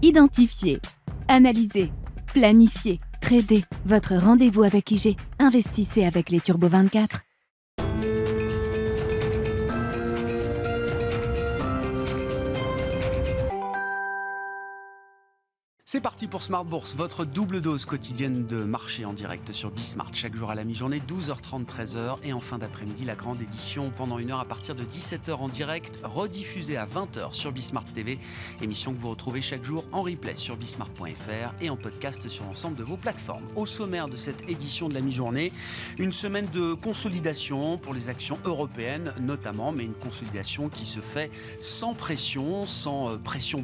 Identifier, analyser, planifier, trader. Votre rendez-vous avec IG. Investissez avec les Turbo 24. C'est parti pour Smart Bourse, votre double dose quotidienne de marché en direct sur Bismart. Chaque jour à la mi-journée, 12h30, 13h. Et en fin d'après-midi, la grande édition pendant une heure à partir de 17h en direct, rediffusée à 20h sur Bismart TV. Émission que vous retrouvez chaque jour en replay sur bismart.fr et en podcast sur l'ensemble de vos plateformes. Au sommaire de cette édition de la mi-journée, une semaine de consolidation pour les actions européennes notamment, mais une consolidation qui se fait sans pression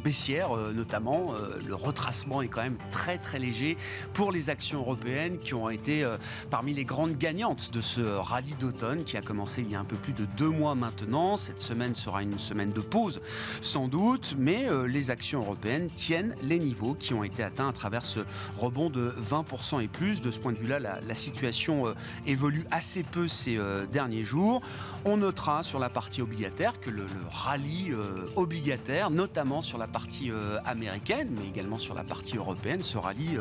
baissière notamment. Le retracement est quand même très très léger pour les actions européennes qui ont été parmi les grandes gagnantes de ce rallye d'automne qui a commencé il y a un peu plus de 2 mois maintenant. Cette semaine sera une semaine de pause sans doute, mais les actions européennes tiennent les niveaux qui ont été atteints à travers ce rebond de 20% et plus. De ce point de vue-là, la situation évolue assez peu ces derniers jours. On notera sur la partie obligataire que le rallye obligataire, notamment sur la partie américaine, mais également sur la partie européenne, ce rallye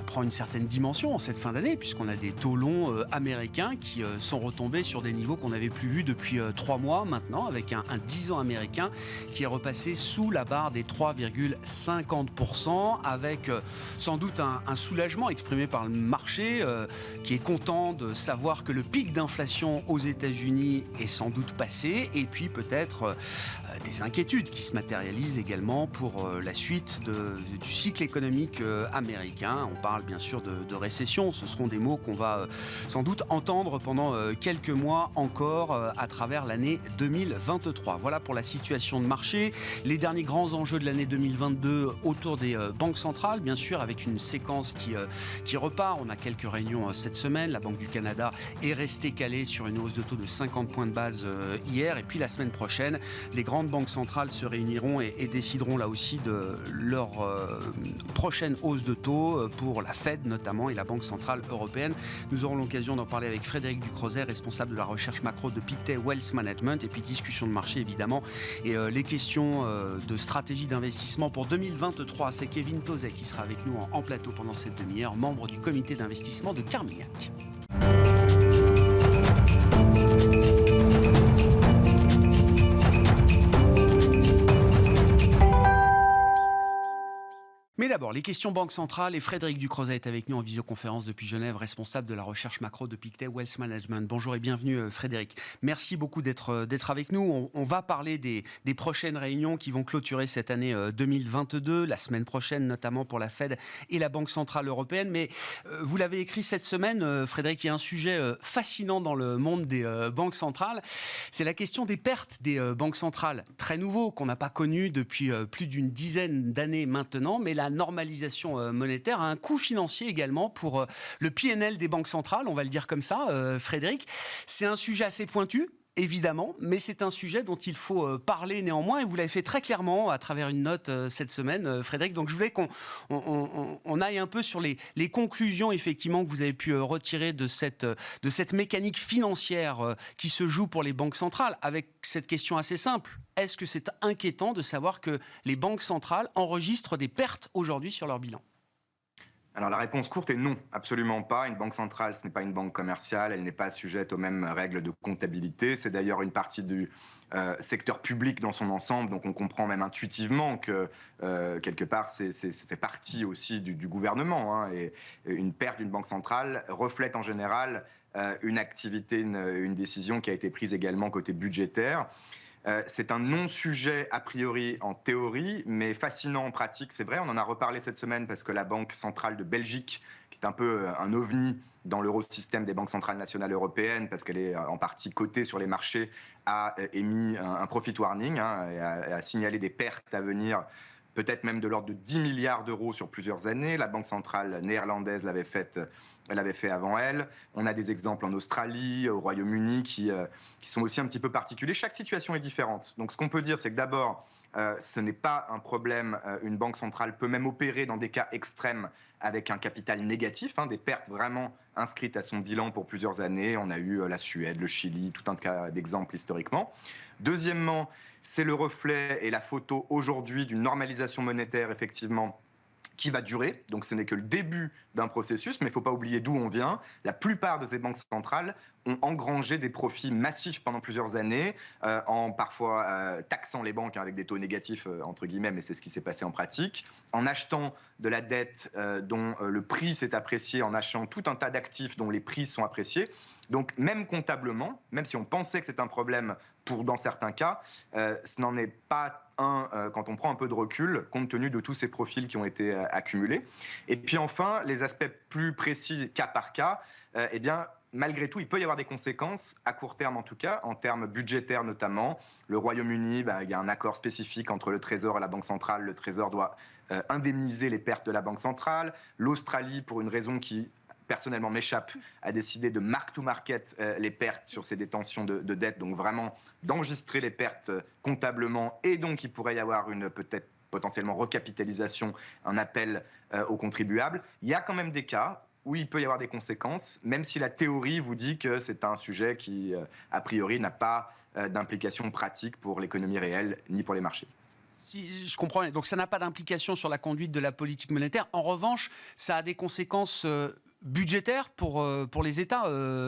prend une certaine dimension en cette fin d'année, puisqu'on a des taux longs américains qui sont retombés sur des niveaux qu'on n'avait plus vus depuis 3 mois maintenant, avec un 10 ans américain qui est repassé sous la barre des 3,50%, avec sans doute un soulagement exprimé par le marché, qui est content de savoir que le pic d'inflation aux États-Unis est sans doute passé, et puis peut-être des inquiétudes qui se matérialisent également pour la suite du cycle économique américain. On parle bien sûr de récession, ce seront des mots qu'on va sans doute entendre pendant quelques mois encore à travers l'année 2023. Voilà pour la situation de marché. Les derniers grands enjeux de l'année 2022 autour des banques centrales, bien sûr, avec une séquence qui repart. On a quelques réunions cette semaine. La Banque du Canada est restée calée sur une hausse de taux de 50 points de base hier. Et puis la semaine prochaine, les grandes banques centrales se réuniront et décideront là aussi de leur prochaine hausse de taux pour la Fed notamment et la Banque Centrale Européenne. Nous aurons l'occasion d'en parler avec Frédéric Ducrozet, responsable de la recherche macro de Pictet Wealth Management, et puis discussion de marché évidemment et les questions de stratégie d'investissement pour 2023. C'est Kevin Tauzet qui sera avec nous en plateau pendant cette demi-heure, membre du comité d'investissement de Carmignac. Mais d'abord, les questions banque centrale et Frédéric Ducrozet est avec nous en visioconférence depuis Genève, responsable de la recherche macro de Pictet Wealth Management. Bonjour et bienvenue Frédéric. Merci beaucoup d'être avec nous. On va parler des prochaines réunions qui vont clôturer cette année 2022, la semaine prochaine notamment pour la Fed et la Banque Centrale Européenne. Mais vous l'avez écrit cette semaine, Frédéric, il y a un sujet fascinant dans le monde des banques centrales. C'est la question des pertes des banques centrales. Très nouveau, qu'on n'a pas connu depuis plus d'une dizaine d'années maintenant, mais la normalisation monétaire a un coût financier également pour le PNL des banques centrales, on va le dire comme ça, Frédéric. C'est un sujet assez pointu, évidemment, mais c'est un sujet dont il faut parler néanmoins, et vous l'avez fait très clairement à travers une note cette semaine, Frédéric. Donc je voulais qu'on aille un peu sur les conclusions effectivement que vous avez pu retirer de cette mécanique financière qui se joue pour les banques centrales, avec cette question assez simple. Est-ce que c'est inquiétant de savoir que les banques centrales enregistrent des pertes aujourd'hui sur leur bilan ? Alors la réponse courte est non, absolument pas. Une banque centrale, ce n'est pas une banque commerciale, elle n'est pas sujette aux mêmes règles de comptabilité. C'est d'ailleurs une partie du secteur public dans son ensemble, donc on comprend même intuitivement que quelque part ça fait partie aussi du gouvernement. Hein, et une perte d'une banque centrale reflète en général une activité, une décision qui a été prise également côté budgétaire. C'est un non-sujet a priori en théorie, mais fascinant en pratique, c'est vrai. On en a reparlé cette semaine parce que la Banque centrale de Belgique, qui est un peu un ovni dans l'eurosystème des banques centrales nationales européennes, parce qu'elle est en partie cotée sur les marchés, a émis un profit warning et a signalé des pertes à venir, peut-être même de l'ordre de 10 milliards d'euros sur plusieurs années. La Banque centrale néerlandaise l'avait fait avant elle. On a des exemples en Australie, au Royaume-Uni, qui sont aussi un petit peu particuliers. Chaque situation est différente. Donc ce qu'on peut dire, c'est que d'abord, Ce n'est pas un problème. Une banque centrale peut même opérer dans des cas extrêmes avec un capital négatif, des pertes vraiment inscrites à son bilan pour plusieurs années. On a eu la Suède, le Chili, tout un tas d'exemples historiquement. Deuxièmement, c'est le reflet et la photo aujourd'hui d'une normalisation monétaire, effectivement, qui va durer. Donc ce n'est que le début d'un processus, mais il ne faut pas oublier d'où on vient. La plupart de ces banques centrales ont engrangé des profits massifs pendant plusieurs années, en parfois taxant les banques avec des taux négatifs, entre guillemets, mais c'est ce qui s'est passé en pratique, en achetant de la dette dont le prix s'est apprécié, en achetant tout un tas d'actifs dont les prix sont appréciés. Donc même comptablement, même si on pensait que c'est un problème dans certains cas, ce n'en est pas quand on prend un peu de recul, compte tenu de tous ces profils qui ont été accumulés. Et puis enfin, les aspects plus précis, cas par cas, eh bien, malgré tout, il peut y avoir des conséquences, à court terme en tout cas, en termes budgétaires notamment. Le Royaume-Uni, il y a un accord spécifique entre le Trésor et la Banque centrale. Le Trésor doit indemniser les pertes de la Banque centrale. L'Australie, pour une raison qui personnellement m'échappe, a décidé de mark-to-market les pertes sur ces détentions de dette, donc vraiment d'enregistrer les pertes comptablement, et donc il pourrait y avoir une peut-être potentiellement recapitalisation, un appel aux contribuables. Il y a quand même des cas où il peut y avoir des conséquences, même si la théorie vous dit que c'est un sujet qui, a priori, n'a pas d'implication pratique pour l'économie réelle ni pour les marchés. Si je comprends, donc ça n'a pas d'implication sur la conduite de la politique monétaire. En revanche, ça a des conséquences budgétaire pour les États,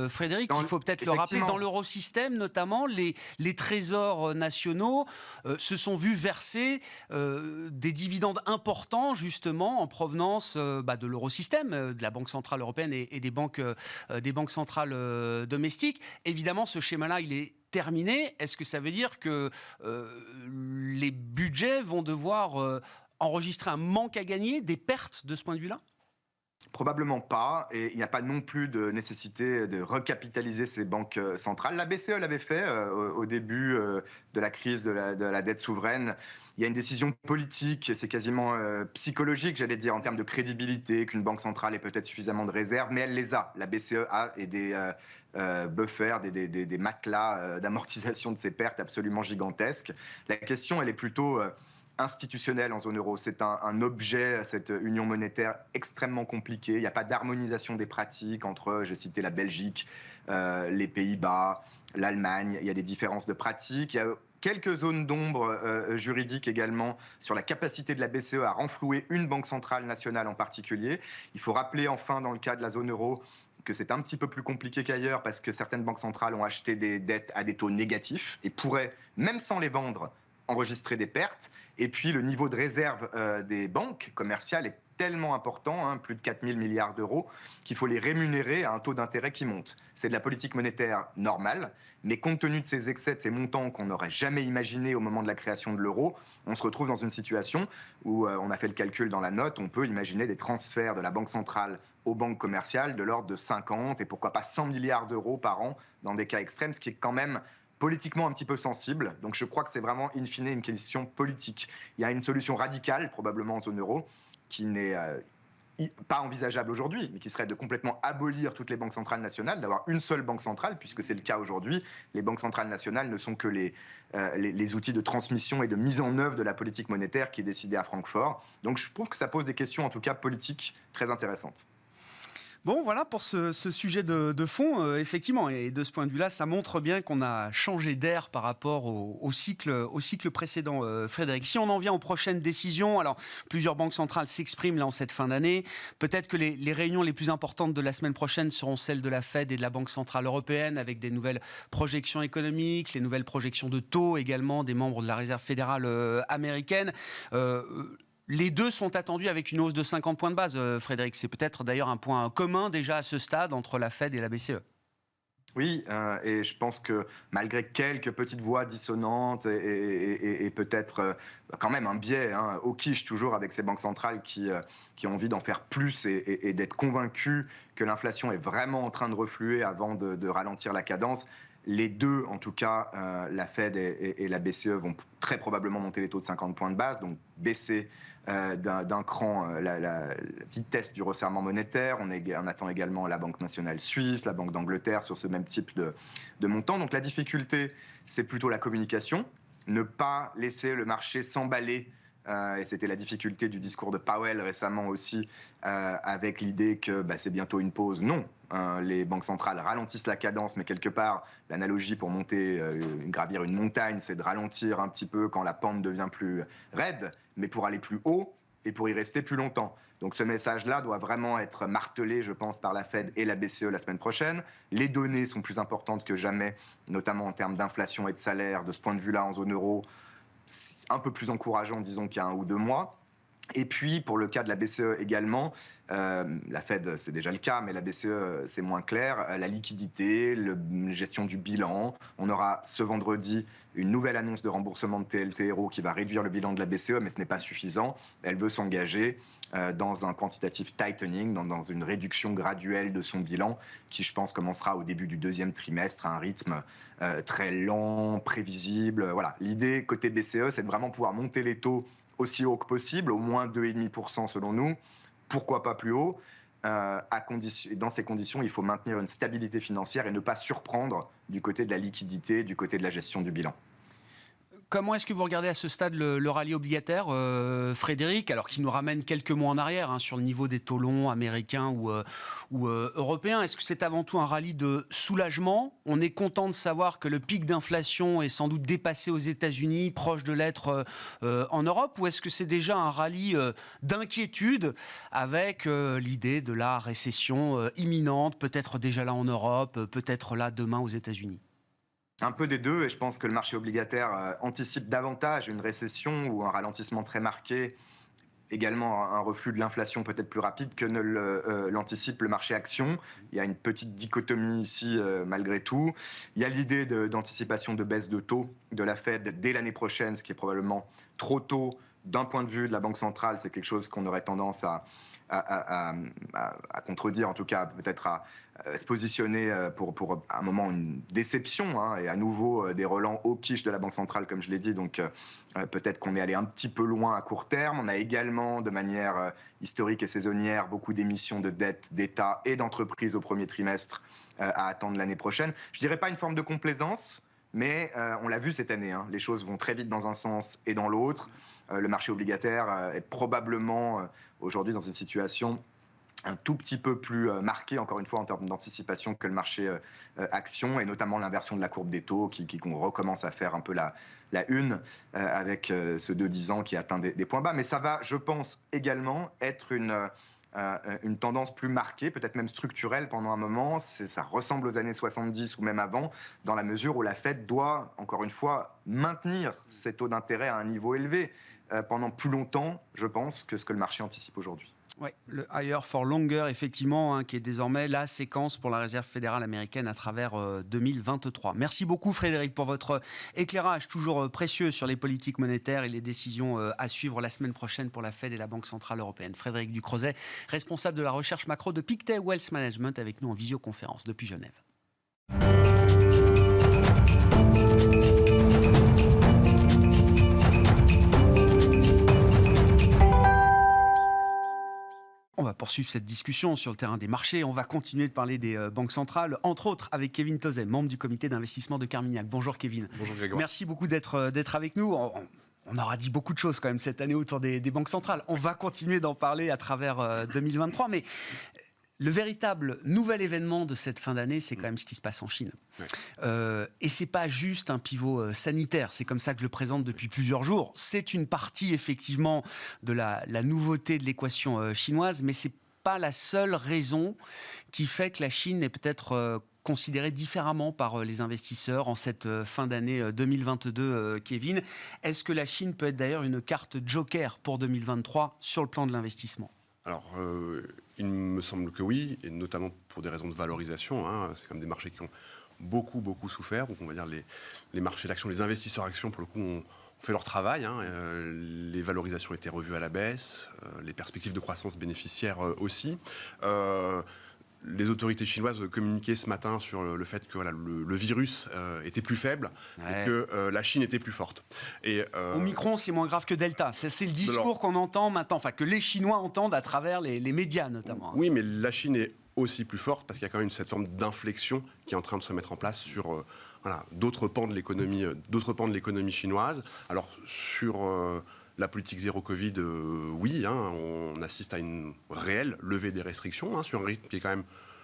Frédéric, il faut peut-être le rappeler. Dans l'eurosystème, notamment, les trésors nationaux se sont vus verser des dividendes importants, justement, en provenance de l'eurosystème, de la Banque centrale européenne et des banques centrales domestiques. Évidemment, ce schéma-là, il est terminé. Est-ce que ça veut dire que les budgets vont devoir enregistrer un manque à gagner, des pertes de ce point de vue-là ? Probablement pas, et il n'y a pas non plus de nécessité de recapitaliser ces banques centrales. La BCE l'avait fait au début de la crise de la dette souveraine. Il y a une décision politique, c'est quasiment psychologique, j'allais dire, en termes de crédibilité, qu'une banque centrale ait peut-être suffisamment de réserves, mais elle les a. La BCE a et des buffers, des matelas d'amortisation de ces pertes absolument gigantesques. La question, elle est plutôt institutionnelle en zone euro. C'est un objet, cette union monétaire, extrêmement compliquée. Il n'y a pas d'harmonisation des pratiques entre, j'ai cité la Belgique, les Pays-Bas, l'Allemagne. Il y a des différences de pratiques. Il y a quelques zones d'ombre juridiques également sur la capacité de la BCE à renflouer une banque centrale nationale en particulier. Il faut rappeler enfin, dans le cas de la zone euro, que c'est un petit peu plus compliqué qu'ailleurs parce que certaines banques centrales ont acheté des dettes à des taux négatifs et pourraient, même sans les vendre, enregistrer des pertes. Et puis le niveau de réserve des banques commerciales est tellement important, plus de 4 000 milliards d'euros, qu'il faut les rémunérer à un taux d'intérêt qui monte. C'est de la politique monétaire normale, mais compte tenu de ces excès, de ces montants qu'on n'aurait jamais imaginés au moment de la création de l'euro, on se retrouve dans une situation où, on a fait le calcul dans la note, on peut imaginer des transferts de la Banque centrale aux banques commerciales de l'ordre de 50 et pourquoi pas 100 milliards d'euros par an dans des cas extrêmes, ce qui est quand même politiquement un petit peu sensible. Donc je crois que c'est vraiment in fine une question politique. Il y a une solution radicale, probablement en zone euro, qui n'est pas envisageable aujourd'hui, mais qui serait de complètement abolir toutes les banques centrales nationales, d'avoir une seule banque centrale, puisque c'est le cas aujourd'hui. Les banques centrales nationales ne sont que les outils de transmission et de mise en œuvre de la politique monétaire qui est décidée à Francfort. Donc je trouve que ça pose des questions, en tout cas politiques, très intéressantes. Bon, voilà pour ce sujet de fond, effectivement. Et de ce point de vue-là, ça montre bien qu'on a changé d'air par rapport au cycle précédent, Frédéric. Si on en vient aux prochaines décisions, alors plusieurs banques centrales s'expriment là en cette fin d'année. Peut-être que les réunions les plus importantes de la semaine prochaine seront celles de la Fed et de la Banque centrale européenne, avec des nouvelles projections économiques, les nouvelles projections de taux également des membres de la Réserve fédérale américaine. Les deux sont attendus avec une hausse de 50 points de base, Frédéric. C'est peut-être d'ailleurs un point commun déjà à ce stade entre la Fed et la BCE. Oui, et je pense que malgré quelques petites voix dissonantes et peut-être quand même un biais au quiche toujours avec ces banques centrales qui ont envie d'en faire plus et d'être convaincus que l'inflation est vraiment en train de refluer avant de ralentir la cadence, les deux, en tout cas, la Fed et la BCE vont très probablement monter les taux de 50 points de base, donc baisser d'un cran la vitesse du resserrement monétaire. On attend également la Banque nationale suisse, la Banque d'Angleterre sur ce même type de montant. Donc la difficulté, c'est plutôt la communication. ne pas laisser le marché s'emballer. Et c'était la difficulté du discours de Powell récemment aussi, avec l'idée que c'est bientôt une pause. Non, les banques centrales ralentissent la cadence, mais quelque part, l'analogie pour gravir une montagne, c'est de ralentir un petit peu quand la pente devient plus raide, mais pour aller plus haut et pour y rester plus longtemps. Donc ce message-là doit vraiment être martelé, je pense, par la Fed et la BCE la semaine prochaine. Les données sont plus importantes que jamais, notamment en termes d'inflation et de salaire. De ce point de vue-là, en zone euro, c'est un peu plus encourageant, disons, qu'il y a 1 ou 2 mois. Et puis, pour le cas de la BCE également, la Fed, c'est déjà le cas, mais la BCE, c'est moins clair. La liquidité, la gestion du bilan. On aura ce vendredi une nouvelle annonce de remboursement de TLTRO qui va réduire le bilan de la BCE, mais ce n'est pas suffisant. Elle veut s'engager dans un quantitative tightening, dans une réduction graduelle de son bilan, qui, je pense, commencera au début du 2e trimestre à un rythme très lent, prévisible. Voilà. L'idée, côté BCE, c'est de vraiment pouvoir monter les taux aussi haut que possible, au moins 2,5% selon nous, pourquoi pas plus haut. Dans ces conditions, il faut maintenir une stabilité financière et ne pas surprendre du côté de la liquidité, du côté de la gestion du bilan. Comment est-ce que vous regardez à ce stade le rallye obligataire, Frédéric, alors qu'il nous ramène quelques mois en arrière sur le niveau des taux longs américains ou européens? Est-ce que c'est avant tout un rallye de soulagement? On est content de savoir que le pic d'inflation est sans doute dépassé aux États-Unis, proche de l'être en Europe, ou est-ce que c'est déjà un rallye d'inquiétude avec l'idée de la récession imminente, peut-être déjà là en Europe, peut-être là demain aux États-Unis? Un peu des deux, et je pense que le marché obligataire anticipe davantage une récession ou un ralentissement très marqué, également un reflux de l'inflation peut-être plus rapide que ne l'anticipe le marché action. Il y a une petite dichotomie ici malgré tout. Il y a l'idée d'anticipation de baisse de taux de la Fed dès l'année prochaine, ce qui est probablement trop tôt d'un point de vue de la Banque centrale. C'est quelque chose qu'on aurait tendance à contredire, en tout cas peut-être à se positionner pour un moment une déception, et à nouveau des relents au quiche de la Banque centrale, comme je l'ai dit. Donc peut-être qu'on est allé un petit peu loin à court terme. On a également, de manière historique et saisonnière, beaucoup d'émissions de dettes d'État et d'entreprises au premier trimestre à attendre l'année prochaine. Je dirais pas une forme de complaisance, mais on l'a vu cette année, les choses vont très vite dans un sens et dans l'autre. Le marché obligataire est probablement aujourd'hui dans une situation un tout petit peu plus marquée, encore une fois, en termes d'anticipation que le marché action, et notamment l'inversion de la courbe des taux qu'on recommence à faire un peu la une avec ce 2-10 ans qui atteint des points bas. Mais ça va, je pense, également être une tendance plus marquée, peut-être même structurelle pendant un moment. Ça ressemble aux années 70 ou même avant, dans la mesure où la Fed doit, encore une fois, maintenir ses taux d'intérêt à un niveau élevé pendant plus longtemps, je pense, que ce que le marché anticipe aujourd'hui. Oui, le higher for longer, effectivement, qui est désormais la séquence pour la Réserve fédérale américaine à travers 2023. Merci beaucoup, Frédéric, pour votre éclairage toujours précieux sur les politiques monétaires et les décisions à suivre la semaine prochaine pour la Fed et la Banque centrale européenne. Frédéric Ducrozet, responsable de la recherche macro de Pictet Wealth Management, avec nous en visioconférence depuis Genève. On va poursuivre cette discussion sur le terrain des marchés. On va continuer de parler des banques centrales, entre autres avec Kevin Tozet, membre du comité d'investissement de Carmignac. Bonjour Kevin. Bonjour Grégoire. Merci beaucoup d'être avec nous. On aura dit beaucoup de choses quand même cette année autour des banques centrales. On va continuer d'en parler à travers 2023, mais le véritable nouvel événement de cette fin d'année, c'est quand même ce qui se passe en Chine. Ouais. Et c'est pas juste un pivot sanitaire, c'est comme ça que je le présente depuis plusieurs jours. C'est une partie effectivement de la nouveauté de l'équation chinoise, mais c'est pas la seule raison qui fait que la Chine est peut-être considérée différemment par les investisseurs en cette fin d'année 2022, Kevin. Est-ce que la Chine peut être d'ailleurs une carte joker pour 2023 sur le plan de l'investissement ? Alors, il me semble que oui, et notamment pour des raisons de valorisation. C'est comme des marchés qui ont beaucoup souffert. Donc, on va dire les marchés d'actions, les investisseurs actions, pour le coup, ont fait leur travail. Les valorisations étaient revues à la baisse, les perspectives de croissance bénéficiaires aussi. Les autorités chinoises communiquaient ce matin sur le fait que le virus était plus faible, et que la Chine était plus forte. Et, Omicron, c'est moins grave que Delta. C'est le discours qu'on entend maintenant, enfin que les Chinois entendent à travers les médias notamment. Oui, mais la Chine est aussi plus forte parce qu'il y a quand même cette forme d'inflexion qui est en train de se mettre en place sur d'autres pans de l'économie chinoise. Alors sur la politique zéro Covid, oui, on assiste à une réelle levée des restrictions sur un rythme qui est quand même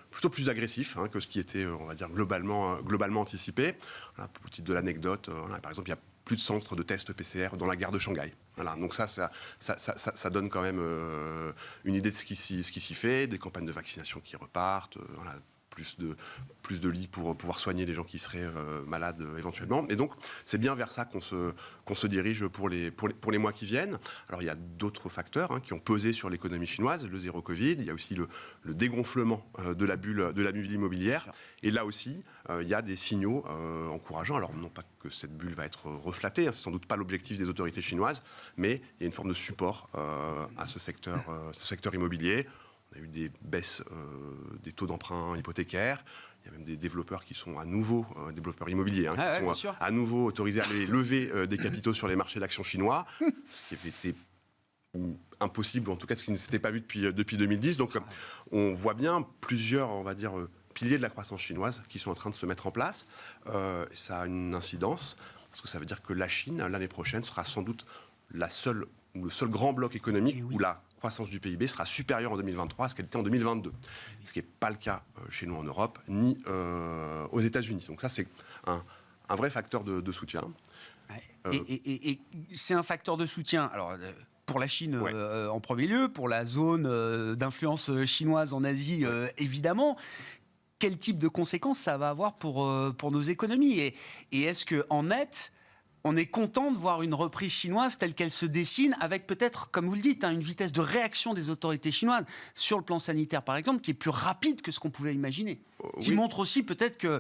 plutôt plus agressif que ce qui était, on va dire, globalement anticipé. Voilà, pour le titre de l'anecdote, par exemple, il y a plus de centres de tests PCR dans la gare de Shanghai. Voilà, donc ça donne quand même une idée de ce qui s'y fait, des campagnes de vaccination qui repartent, plus de lits pour pouvoir soigner les gens qui seraient malades éventuellement. Et donc, c'est bien vers ça qu'on se dirige pour les mois qui viennent. Alors, il y a d'autres facteurs qui ont pesé sur l'économie chinoise, le zéro Covid. Il y a aussi le dégonflement de la bulle immobilière. Et là aussi, il y a des signaux encourageants. Alors, non pas que cette bulle va être reflatée, c'est sans doute pas l'objectif des autorités chinoises, mais il y a une forme de support à ce secteur immobilier. On a eu des baisses des taux d'emprunt hypothécaires. Il y a même des développeurs qui sont à nouveau, développeurs immobiliers, qui sont à nouveau autorisés à aller lever des capitaux sur les marchés d'actions chinois, ce qui avait été impossible, en tout cas ce qui ne s'était pas vu depuis 2010. Donc on voit bien plusieurs, on va dire, piliers de la croissance chinoise qui sont en train de se mettre en place. Ça a une incidence, parce que ça veut dire que la Chine, l'année prochaine, sera sans doute le seul grand bloc économique où la croissance du PIB sera supérieure en 2023 à ce qu'elle était en 2022. Ce qui n'est pas le cas chez nous en Europe, ni aux États-Unis. Donc ça, c'est un vrai facteur de soutien. Et c'est un facteur de soutien. Alors, pour la Chine en premier lieu, pour la zone d'influence chinoise en Asie, évidemment. Quel type de conséquences ça va avoir pour nos économies et est-ce qu'en net, on est content de voir une reprise chinoise telle qu'elle se dessine, avec peut-être, comme vous le dites, une vitesse de réaction des autorités chinoises sur le plan sanitaire, par exemple, qui est plus rapide que ce qu'on pouvait imaginer. Qui montre aussi peut-être que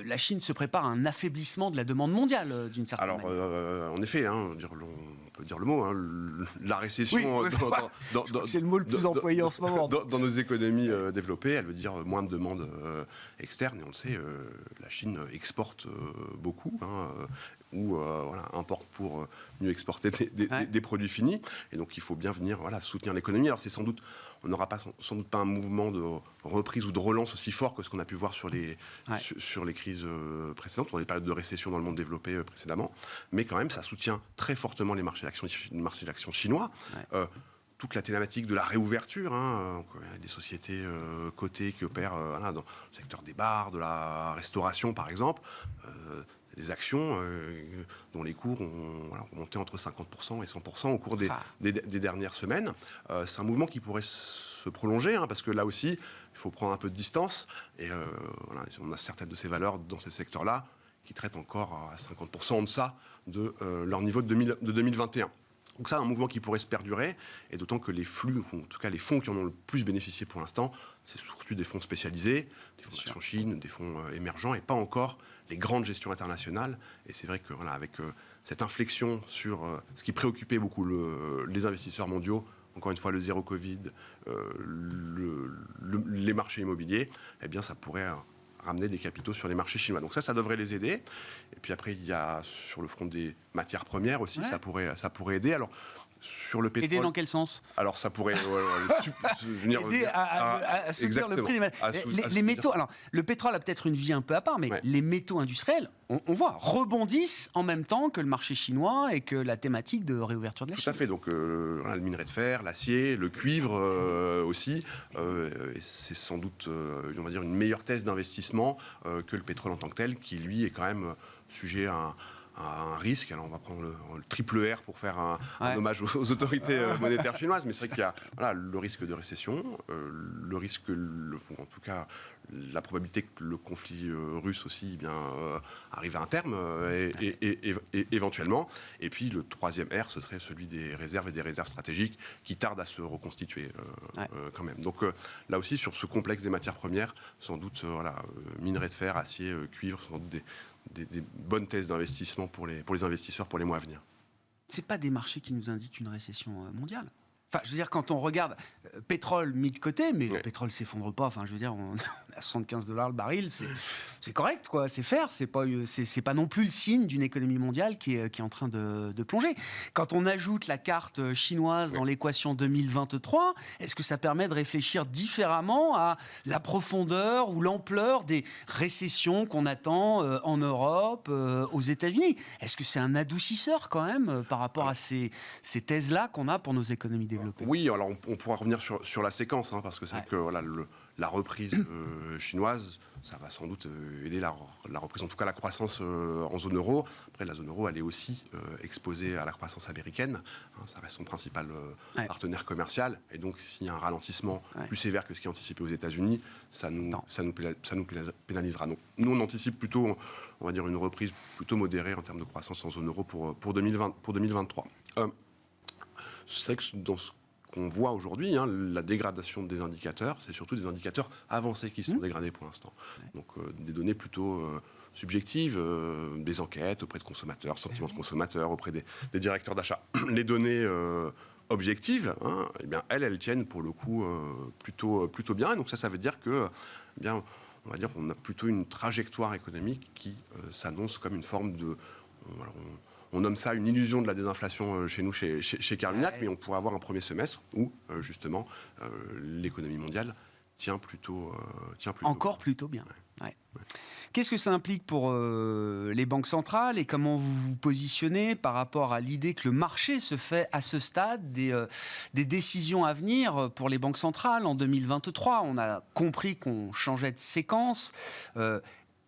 la Chine se prépare à un affaiblissement de la demande mondiale, d'une certaine manière. Alors, en effet, on peut dire le mot, la récession, c'est le mot le plus employé en ce moment. Dans nos économies développées, elle veut dire moins de demande externe, et on le sait, la Chine exporte beaucoup, ou importe pour mieux exporter des produits finis. Et donc, il faut bien venir soutenir l'économie. Alors, on n'aura sans doute pas un mouvement de reprise ou de relance aussi fort que ce qu'on a pu voir sur les crises précédentes, sur les périodes de récession dans le monde développé précédemment. Mais quand même, ça soutient très fortement les marchés d'actions chinois. Toute la thématique de la réouverture, des sociétés cotées qui opèrent dans le secteur des bars, de la restauration, par exemple. Des actions dont les cours ont remonté entre 50% et 100% au cours des dernières semaines. C'est un mouvement qui pourrait se prolonger, parce que là aussi, il faut prendre un peu de distance. Et on a certaines de ces valeurs dans ces secteurs-là qui traitent encore à 50% en deçà de leur niveau de 2021. Donc ça, un mouvement qui pourrait se perdurer, et d'autant que les flux, ou en tout cas les fonds qui en ont le plus bénéficié pour l'instant, c'est surtout des fonds spécialisés, des fonds d'action Chine, des fonds émergents, et pas encore les grandes gestions internationales. Et c'est vrai que avec cette inflexion sur ce qui préoccupait beaucoup les investisseurs mondiaux, encore une fois le zéro Covid, les marchés immobiliers, eh bien ça pourrait ramener des capitaux sur les marchés chinois. Donc ça devrait les aider. Et puis après, il y a sur le front des matières premières aussi, ça pourrait aider. Alors, sur le pétrole... Aider dans quel sens ? Alors, ça pourrait... aider à soutenir le prix des matières. Les métaux... Alors, le pétrole a peut-être une vie un peu à part, mais les métaux industriels, on voit, rebondissent en même temps que le marché chinois et que la thématique de réouverture de la Chine. Tout à fait. Donc, le minerai de fer, l'acier, le cuivre aussi. C'est sans doute, on va dire, une meilleure thèse d'investissement que le pétrole en tant que tel, qui, lui, est quand même sujet à un risque. Alors on va prendre le triple R pour faire un hommage aux autorités monétaires chinoises, mais c'est vrai qu'il y a le risque de récession, le risque, en tout cas la probabilité que le conflit russe aussi arrive à un terme et éventuellement. Et puis le troisième R, ce serait celui des réserves et des réserves stratégiques qui tardent à se reconstituer quand même. Donc là aussi, sur ce complexe des matières premières, sans doute minerai de fer, acier, cuivre, sans doute des bonnes thèses d'investissement pour les investisseurs pour les mois à venir. C'est pas des marchés qui nous indiquent une récession mondiale. Enfin, je veux dire, quand on regarde pétrole mis de côté, mais le pétrole s'effondre pas. Enfin, je veux dire, on est à $75 le baril, c'est correct, quoi. C'est fair. C'est pas non plus le signe d'une économie mondiale qui est en train de plonger. Quand on ajoute la carte chinoise dans l'équation 2023, est-ce que ça permet de réfléchir différemment à la profondeur ou l'ampleur des récessions qu'on attend en Europe, aux États-Unis? Est-ce que c'est un adoucisseur quand même par rapport à ces thèses-là qu'on a pour nos économies développées? Oui, alors on pourra revenir sur la séquence, parce que c'est vrai que voilà, la reprise chinoise, ça va sans doute aider la reprise, en tout cas la croissance en zone euro. Après, la zone euro, elle est aussi exposée à la croissance américaine. Ça reste son principal partenaire commercial. Et donc, s'il y a un ralentissement plus sévère que ce qui est anticipé aux États-Unis, ça nous pénalisera. Donc, nous, on anticipe plutôt, on va dire, une reprise plutôt modérée en termes de croissance en zone euro pour 2023. C'est vrai que dans ce qu'on voit aujourd'hui, la dégradation des indicateurs, c'est surtout des indicateurs avancés qui sont dégradés pour l'instant. Donc des données plutôt subjectives, des enquêtes auprès de consommateurs, sentiments de consommateurs, auprès des directeurs d'achat. Les données objectives, eh bien, elles tiennent pour le coup plutôt bien. Et donc ça veut dire que, eh bien, on va dire qu'on a plutôt une trajectoire économique qui s'annonce comme une forme de... On nomme ça une illusion de la désinflation chez nous, chez Carmignac, mais on pourrait avoir un premier semestre où, justement, l'économie mondiale tient plutôt encore bien. Plutôt bien. Ouais. Qu'est-ce que ça implique pour les banques centrales et comment vous vous positionnez par rapport à l'idée que le marché se fait à ce stade des décisions à venir pour les banques centrales en 2023? On a compris qu'on changeait de séquence.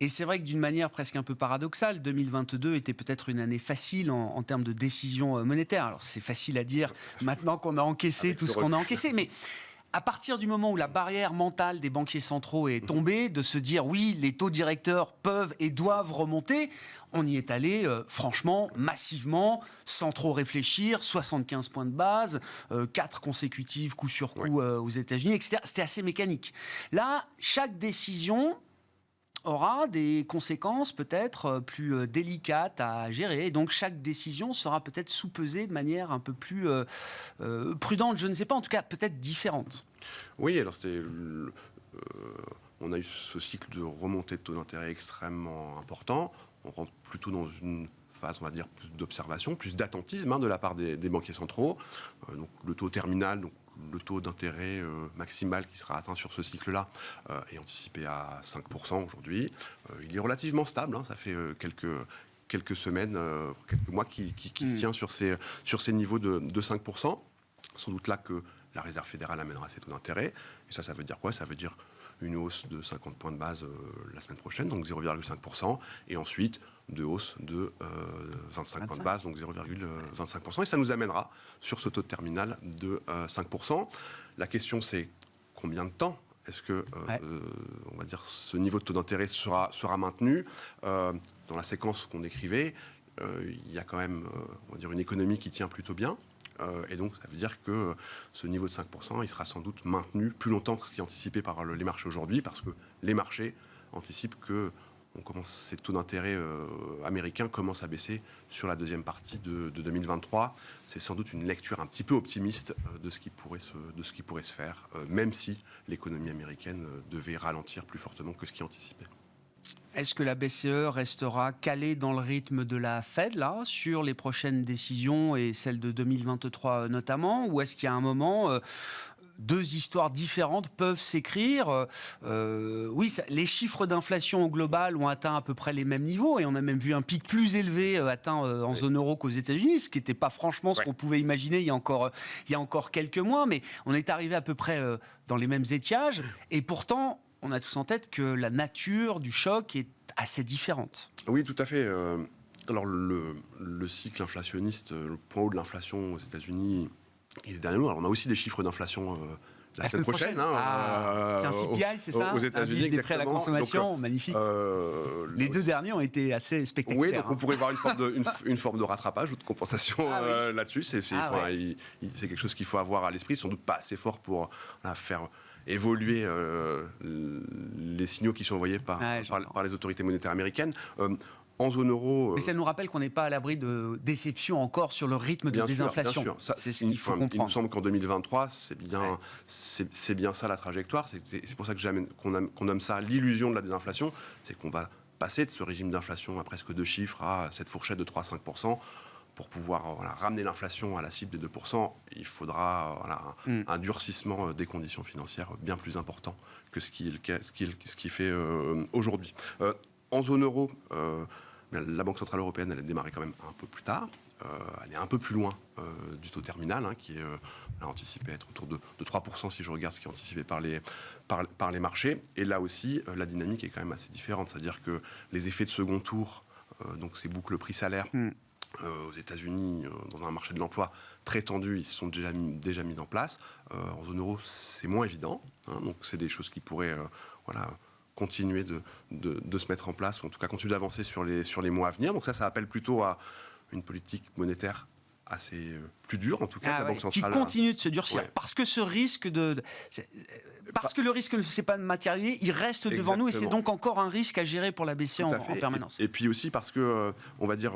Et c'est vrai que d'une manière presque un peu paradoxale, 2022 était peut-être une année facile en termes de décisions monétaires. Alors c'est facile à dire maintenant qu'on a encaissé avec tout ce qu'on a encaissé, mais à partir du moment où la barrière mentale des banquiers centraux est tombée, de se dire oui, les taux directeurs peuvent et doivent remonter, on y est allé franchement, massivement, sans trop réfléchir, 75 points de base, 4 consécutives coup sur coup aux États-Unis, etc. C'était assez mécanique. Là, chaque décision aura des conséquences peut-être plus délicates à gérer. Et donc, chaque décision sera peut-être sous-pesée de manière un peu plus prudente, je ne sais pas, en tout cas peut-être différente. Oui, alors on a eu ce cycle de remontée de taux d'intérêt extrêmement important. On rentre plutôt dans une phase, on va dire, plus d'observation, plus d'attentisme de la part des banquiers centraux. Donc, le taux terminal, donc le taux d'intérêt maximal qui sera atteint sur ce cycle-là est anticipé à 5% aujourd'hui. Il est relativement stable, ça fait quelques semaines, quelques mois qui se tient sur ces niveaux de 5%. Sans doute là que la Réserve fédérale amènera ses taux d'intérêt. Et ça veut dire quoi? Ça veut dire une hausse de 50 points de base la semaine prochaine, donc 0,5%, et ensuite de hausse de 25 points de base, donc 0,25%, et ça nous amènera sur ce taux de terminal de 5%. La question, c'est combien de temps est-ce que on va dire, ce niveau de taux d'intérêt sera maintenu? Dans la séquence qu'on décrivait, il y a quand même on va dire, une économie qui tient plutôt bien. Et donc, ça veut dire que ce niveau de 5%, il sera sans doute maintenu plus longtemps que ce qui est anticipé par les marchés aujourd'hui, parce que les marchés anticipent que ces taux d'intérêt américains commencent à baisser sur la deuxième partie de 2023. C'est sans doute une lecture un petit peu optimiste de ce qui pourrait se faire, même si l'économie américaine devait ralentir plus fortement que ce qui est anticipé. Est-ce que la BCE restera calée dans le rythme de la Fed, là, sur les prochaines décisions et celles de 2023 notamment? Ou est-ce qu'il y a un moment, deux histoires différentes peuvent s'écrire? Oui, les chiffres d'inflation au global ont atteint à peu près les mêmes niveaux et on a même vu un pic plus élevé atteint en zone euro qu'aux États-Unis, ce qui n'était pas franchement ce qu'on pouvait imaginer il y a encore quelques mois. Mais on est arrivé à peu près dans les mêmes étiages et pourtant... On a tous en tête que la nature du choc est assez différente. Oui, tout à fait. Alors, le cycle inflationniste, le point haut de l'inflation aux États-Unis, il est derrière nous. Alors, on a aussi des chiffres d'inflation la semaine prochaine. C'est un CPI, c'est ça? Aux États-Unis, des prêts à la consommation, donc, magnifique. Les deux derniers ont été assez spectaculaires. Oui, donc on pourrait voir une forme de rattrapage ou de compensation là-dessus. C'est quelque chose qu'il faut avoir à l'esprit. Sans doute pas assez fort pour faire... évoluer les signaux qui sont envoyés par les autorités monétaires américaines. En zone euro... Mais ça nous rappelle qu'on n'est pas à l'abri de déception encore sur le rythme de désinflation. Bien sûr. Ça, c'est ce qu'il faut comprendre. Il me semble qu'en 2023, c'est bien ça la trajectoire. C'est pour ça qu'on nomme ça l'illusion de la désinflation. C'est qu'on va passer de ce régime d'inflation à presque 2 chiffres à cette fourchette de 3-5%. Pour pouvoir ramener l'inflation à la cible des 2%, il faudra un durcissement des conditions financières bien plus important que ce qui fait aujourd'hui. En zone euro, la Banque Centrale Européenne, elle a démarré quand même un peu plus tard. Elle est un peu plus loin du taux terminal, qui est anticipé être autour de 3%, si je regarde ce qui est anticipé par les marchés. Et là aussi, la dynamique est quand même assez différente. C'est-à-dire que les effets de second tour, donc ces boucles prix-salaire, aux États-Unis, dans un marché de l'emploi très tendu, ils sont déjà mis en place. En zone euro, c'est moins évident. Donc c'est des choses qui pourraient continuer de se mettre en place, ou en tout cas continuer d'avancer sur les mois à venir. Donc ça appelle plutôt à une politique monétaire assez plus dure, en tout cas, la Banque centrale. Qui continue de se durcir. Parce que ce risque parce que le risque ne s'est pas matérialisé, il reste devant nous, et c'est donc encore un risque à gérer pour la BCE en permanence. Et puis aussi parce que, on va dire...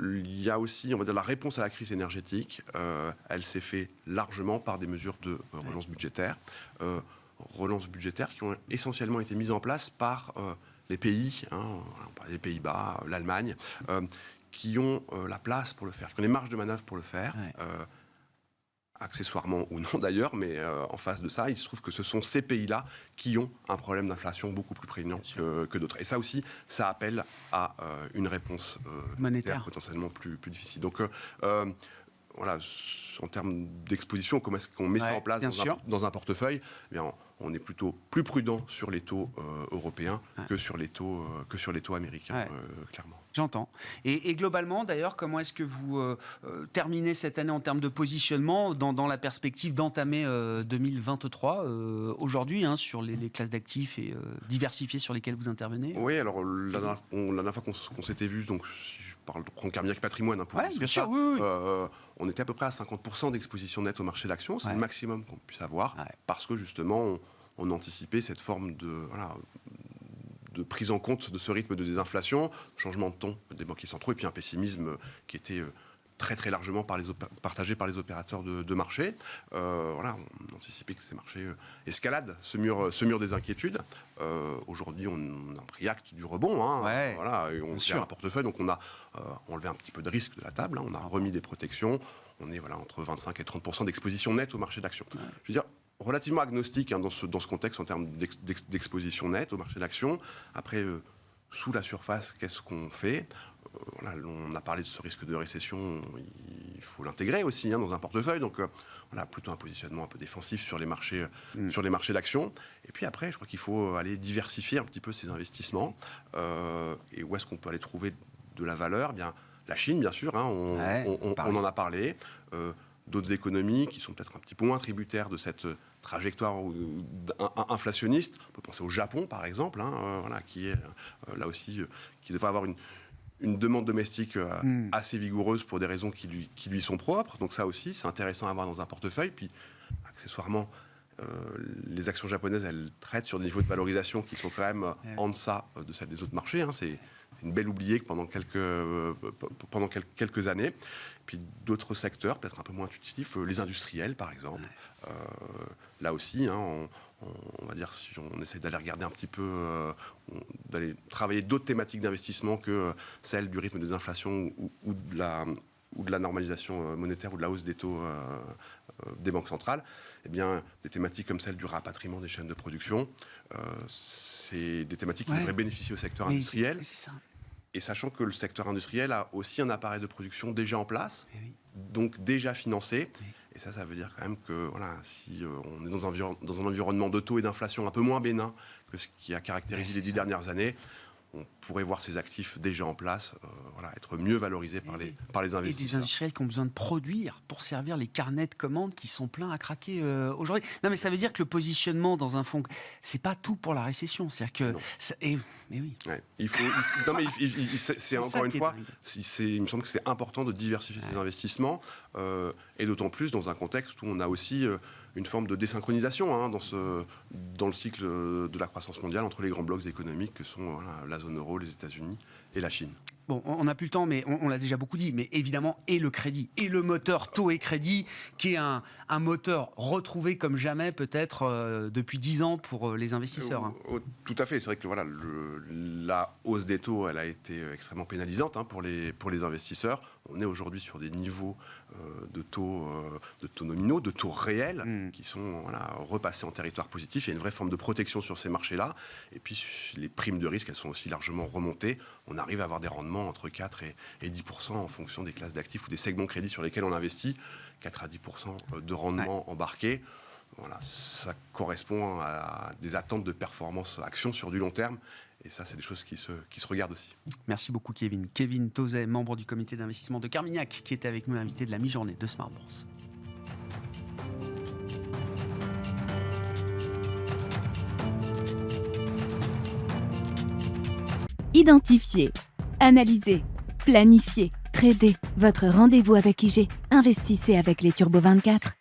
il y a aussi, on va dire, la réponse à la crise énergétique. Elle s'est faite largement par des mesures de relance budgétaire. Relances budgétaires qui ont essentiellement été mises en place par les pays, on parle des Pays-Bas, l'Allemagne, qui ont la place pour le faire, qui ont les marges de manœuvre pour le faire. Accessoirement ou non d'ailleurs, mais en face de ça, il se trouve que ce sont ces pays-là qui ont un problème d'inflation beaucoup plus prégnant que d'autres. Et ça aussi, ça appelle à une réponse monétaire potentiellement plus difficile. Donc voilà, en termes d'exposition, comment est-ce qu'on met ça en place dans un portefeuille ? Eh bien, on est plutôt plus prudent sur les taux européens que sur les taux américains, clairement. J'entends. Et globalement, d'ailleurs, comment est-ce que vous terminez cette année en termes de positionnement dans la perspective d'entamer 2023 aujourd'hui, sur les classes d'actifs et diversifiées sur lesquelles vous intervenez ? Oui, alors la dernière fois qu'on s'était vu, donc si je prends Carmignac Patrimoine, pour bien sûr, oui. On était à peu près à 50% d'exposition nette au marché d'actions. C'est le maximum qu'on puisse avoir, parce que justement, on anticipait cette forme de prise en compte de ce rythme de désinflation, changement de ton des banquiers centraux, et puis un pessimisme qui était très très largement partagé par les opérateurs de marché. On anticipait que ces marchés escaladent ce mur des inquiétudes. Aujourd'hui, on a pris acte du rebond. Et on gère un portefeuille, donc on a enlevé un petit peu de risque de la table. On a remis des protections. On est entre 25 et 30% d'exposition nette au marché d'actions. Je veux dire, relativement agnostique dans ce contexte en termes d'exposition nette au marché d'actions. Après, sous la surface, qu'est-ce qu'on fait ? On a parlé de ce risque de récession, il faut l'intégrer aussi dans un portefeuille. Donc, plutôt un positionnement un peu défensif sur les marchés d'actions. Et puis après, je crois qu'il faut aller diversifier un petit peu ses investissements. Et où est-ce qu'on peut aller trouver de la valeur ? Bien, la Chine, bien sûr, on en a parlé. D'autres économies qui sont peut-être un petit peu moins tributaires de cette trajectoire inflationniste. On peut penser au Japon, par exemple, qui est là aussi, qui devrait avoir une demande domestique assez vigoureuse pour des raisons qui lui sont propres. Donc ça aussi, c'est intéressant à avoir dans un portefeuille. Puis, accessoirement, les actions japonaises, elles traitent sur des niveaux de valorisation qui sont quand même en deçà de celles des autres marchés. C'est une belle oubliée que pendant quelques années. Puis d'autres secteurs, peut-être un peu moins intuitifs, les industriels, par exemple. Là aussi, on va dire, si on essaie d'aller regarder un petit peu, d'aller travailler d'autres thématiques d'investissement que celles du rythme des inflations ou de la normalisation monétaire ou de la hausse des taux des banques centrales, eh bien, des thématiques comme celle du rapatriement des chaînes de production, c'est des thématiques qui devraient bénéficier au secteur industriel. C'est ça. Et sachant que le secteur industriel a aussi un appareil de production déjà en place, donc déjà financé. Et ça veut dire quand même que si on est dans un environnement de taux et d'inflation un peu moins bénin que ce qui a caractérisé les 10 dernières années, on pourrait voir ces actifs déjà en place être mieux valorisés par les investisseurs. Et des industriels qui ont besoin de produire pour servir les carnets de commandes qui sont pleins à craquer aujourd'hui. Non, mais ça veut dire que le positionnement dans un fonds, c'est pas tout pour la récession. C'est-à-dire que... mais oui. Il faut... non, mais c'est encore une fois, il me semble que c'est important de diversifier ses investissements. et d'autant plus dans un contexte où on a aussi une forme de désynchronisation dans le cycle de la croissance mondiale entre les grands blocs économiques que sont la zone euro, les États-Unis et la Chine. Bon, on n'a plus le temps, mais on l'a déjà beaucoup dit, mais évidemment, et le crédit, et le moteur taux et crédit, qui est un moteur retrouvé comme jamais, peut-être depuis 10 ans pour les investisseurs. Tout à fait, c'est vrai que la hausse des taux, elle a été extrêmement pénalisante pour les investisseurs. On est aujourd'hui sur des niveaux de taux nominaux, de taux réels, qui sont repassés en territoire positif. Il y a une vraie forme de protection sur ces marchés-là. Et puis, les primes de risque, elles sont aussi largement remontées. On arrive à avoir des rendements entre 4 et 10% en fonction des classes d'actifs ou des segments crédits sur lesquels on investit. 4 à 10% de rendement embarqué. Voilà, ça correspond à des attentes de performance action sur du long terme. Et ça, c'est des choses qui se regardent aussi. Merci beaucoup, Kevin. Kevin Tauzet, membre du comité d'investissement de Carmignac, qui était avec nous, invité de la mi-journée de Smart Bourse. Identifiez, analysez, planifiez, tradez. Votre rendez-vous avec IG. Investissez avec les Turbo 24.